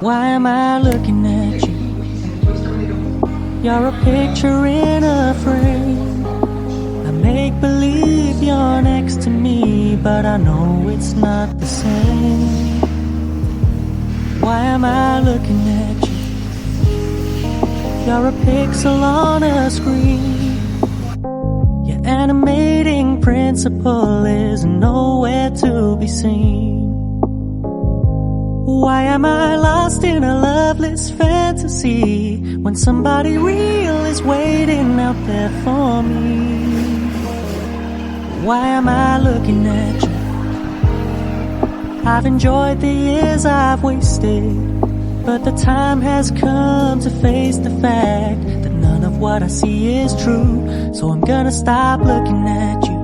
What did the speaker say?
Why am I looking at you? You're a picture in a frame. I make believe you're next to me, but I know it's not the same. Why am I looking at you? You're a pixel on a screen. Your animating principle is nowhere to be seen. Why am I lost in a loveless fantasy when somebody real is waiting out there for me? Why am I looking at you? I've enjoyed the years I've wasted, but the time has come to face the fact that none of what I see is true. So I'm gonna stop looking at you.